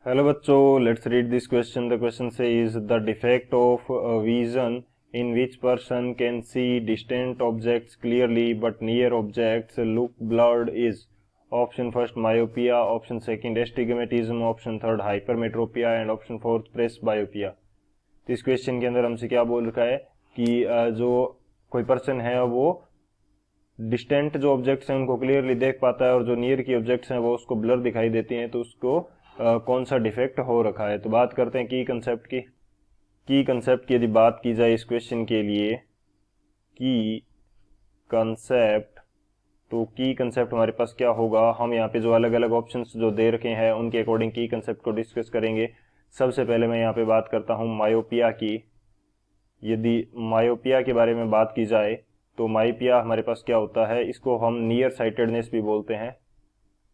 Hello बच्चों, let's read this question. The question से is the defect of vision in which person can see distant objects clearly but near objects look blurred is option first myopia, option second astigmatism, option third hypermetropia and option fourth presbyopia. तो इस question के अंदर हमसे क्या बोल रखा है कि जो कोई पर्सन है वो डिस्टेंट जो ऑब्जेक्ट्स हैं उनको क्लियरली देख पाता है और जो नियर की ऑब्जेक्ट्स हैं वो उसको ब्लर दिखाई देती हैं, तो उसको कौन सा डिफेक्ट हो रखा है। तो बात करते हैं की कंसेप्ट की यदि बात की जाए इस क्वेश्चन के लिए की कंसेप्ट, तो की कंसेप्ट हमारे पास क्या होगा। हम यहाँ पे जो अलग अलग ऑप्शंस जो दे रखे हैं उनके अकॉर्डिंग की कंसेप्ट को डिस्कस करेंगे। सबसे पहले मैं यहाँ पे बात करता हूँ मायोपिया की। यदि मायोपिया के बारे में बात की जाए तो मायोपिया हमारे पास क्या होता है, इसको हम नियर साइटेडनेस भी बोलते हैं।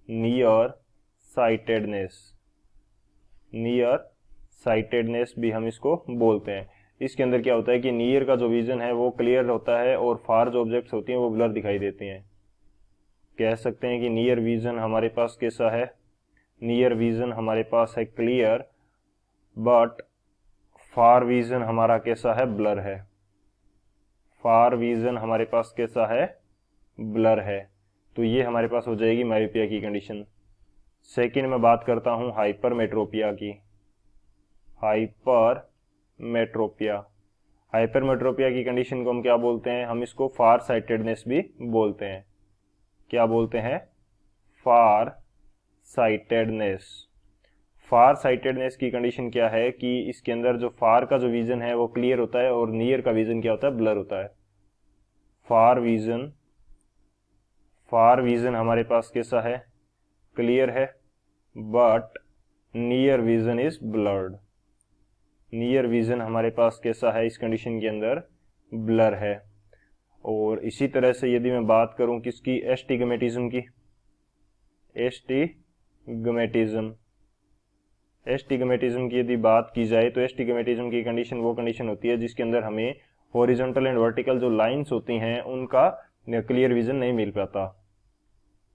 नियर साइटेडनेस, नियर साइटेडनेस भी हम इसको बोलते हैं। इसके अंदर क्या होता है कि नियर का जो विजन है वो क्लियर होता है और फार जो ऑब्जेक्ट्स होती हैं वो ब्लर दिखाई देती हैं। कह सकते हैं कि नियर विजन हमारे पास कैसा है, नियर विजन हमारे पास है क्लियर, बट फार विजन हमारा कैसा है, ब्लर है। फार विजन हमारे पास कैसा है, ब्लर है। तो ये हमारे पास हो जाएगी मायोपिया की कंडीशन। सेकंड में बात करता हूं हाइपरमेट्रोपिया की। हाइपरमेट्रोपिया, हाइपरमेट्रोपिया की कंडीशन को हम क्या बोलते हैं, हम इसको फार साइटेडनेस भी बोलते हैं। क्या बोलते हैं, फार साइटेडनेस। फार साइटेडनेस की कंडीशन क्या है कि इसके अंदर जो फार का जो विजन है वो क्लियर होता है और नियर का विजन क्या होता है, ब्लर होता है। फार विजन, फार विजन हमारे पास कैसा है, क्लियर है, but near vision is blurred. Near vision हमारे पास कैसा है, इस कंडीशन के अंदर ब्लर है। और इसी तरह से यदि मैं बात करूं किसकी, एस्टिग्मेटिज्म की। एस्टिग्मेटिज्म, एस्टिग्मेटिज्म की यदि बात की जाए तो एस्टिग्मेटिज्म की कंडीशन वो कंडीशन होती है जिसके अंदर हमें हॉरिजॉन्टल एंड वर्टिकल जो लाइंस होती हैं उनका क्लियर विजन नहीं मिल पाता।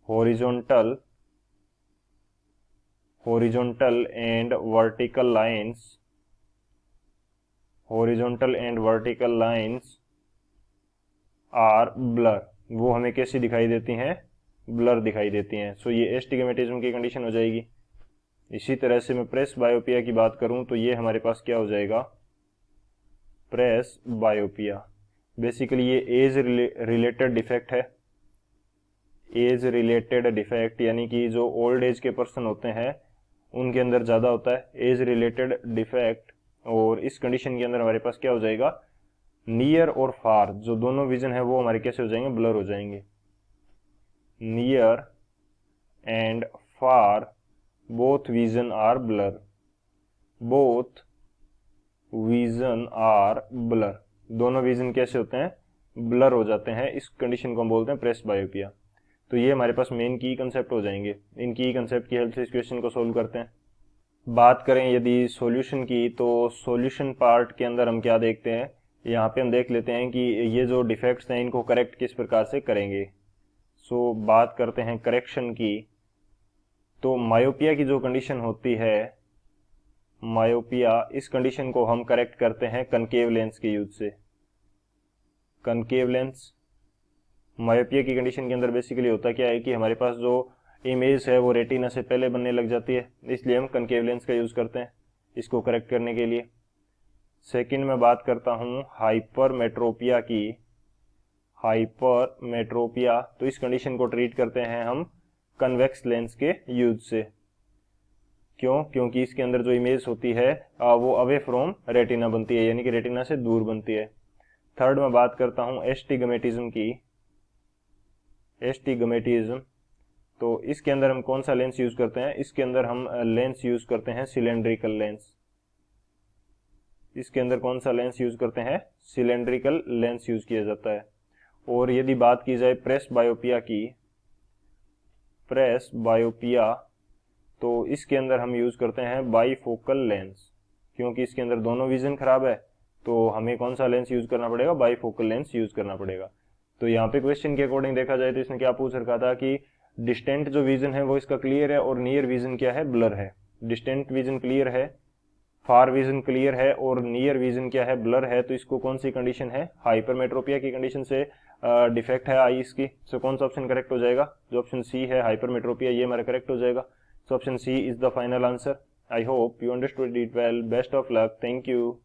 Horizontal, horizontal and vertical lines, horizontal and vertical lines are blur, वो हमें कैसी दिखाई देती हैं, ब्लर दिखाई देती हैं। सो ये एस्टिग्मेटिज्म की कंडीशन हो जाएगी। इसी तरह से मैं प्रेस बायोपिया की बात करूं तो ये हमारे पास क्या हो जाएगा, प्रेस बायोपिया। बेसिकली ये एज रिलेटेड डिफेक्ट है। एज रिलेटेड डिफेक्ट यानी कि जो ओल्ड एज के पर्सन होते हैं उनके अंदर ज़्यादा होता है एज रिलेटेड डिफेक्ट। और इस कंडीशन के अंदर हमारे पास क्या हो जाएगा, नियर और फार जो दोनों विजन है वो हमारे कैसे हो जाएंगे, ब्लर हो जाएंगे। Near and far both vision are blur, both vision are blur, दोनों विजन कैसे होते हैं, ब्लर हो जाते हैं। इस कंडीशन को हम बोलते हैं प्रेस बायोपिया। तो ये हमारे पास मेन की कंसेप्ट हो जाएंगे। इन की कंसेप्ट की हेल्प से इस क्वेश्चन को सोल्व करते हैं। बात करें यदि सॉल्यूशन की, तो सॉल्यूशन पार्ट के अंदर हम क्या देखते हैं, यहाँ पे हम देख लेते हैं कि ये जो डिफेक्ट्स हैं इनको करेक्ट किस प्रकार से करेंगे। सो बात करते हैं करेक्शन की। तो मायोपिया की जो कंडीशन होती है, मायोपिया, इस कंडीशन को हम करेक्ट करते हैं कनकेव लेंस के यूज से। कनकेव लेंस, मायोपिया की कंडीशन के अंदर बेसिकली होता क्या है कि हमारे पास जो इमेज है वो रेटिना से पहले बनने लग जाती है, इसलिए हम कनकेव लेंस का यूज करते हैं इसको करेक्ट करने के लिए। सेकंड में बात करता हूं हाइपरमेट्रोपिया की। हाइपरमेट्रोपिया, तो इस कंडीशन को ट्रीट करते हैं हम कन्वेक्स लेंस के यूज से। क्यों, क्योंकि इसके अंदर जो इमेज होती है वो अवे फ्रॉम रेटिना बनती है, यानी कि रेटिना से दूर बनती है। थर्ड में बात करता हूं एस्टिग्मेटिज्म की। एस्टिग्मेटिज्म, तो इसके अंदर हम कौन सा लेंस यूज करते हैं, इसके अंदर हम लेंस यूज करते हैं सिलेंड्रिकल लेंस। इसके अंदर कौन सा लेंस यूज करते हैं, सिलेंड्रिकल लेंस यूज किया जाता है। और यदि बात की जाए प्रेस बायोपिया की, प्रेस बायोपिया, तो इसके अंदर हम यूज करते हैं बाईफोकल लेंस। क्योंकि इसके अंदर दोनों विजन खराब है तो हमें कौन सा लेंस यूज करना पड़ेगा, बाईफोकल लेंस यूज करना पड़ेगा। तो यहाँ पे क्वेश्चन के अकॉर्डिंग देखा जाए तो इसने क्या पूछ रखा था कि डिस्टेंट जो विजन है वो इसका क्लियर है और नियर विजन क्या है, ब्लर है। डिस्टेंट विजन क्लियर है, फार विजन क्लियर है और नियर विजन क्या है, ब्लर है। तो इसको कौन सी कंडीशन है, हाइपरमेट्रोपिया की कंडीशन से डिफेक्ट है आई इसकी। सो कौन सा ऑप्शन करेक्ट हो जाएगा, जो ऑप्शन सी है हाइपरमेट्रोपिया, ये हमारा करेक्ट हो जाएगा। So option C is the final answer. I hope you understood it well. Best of luck. Thank you.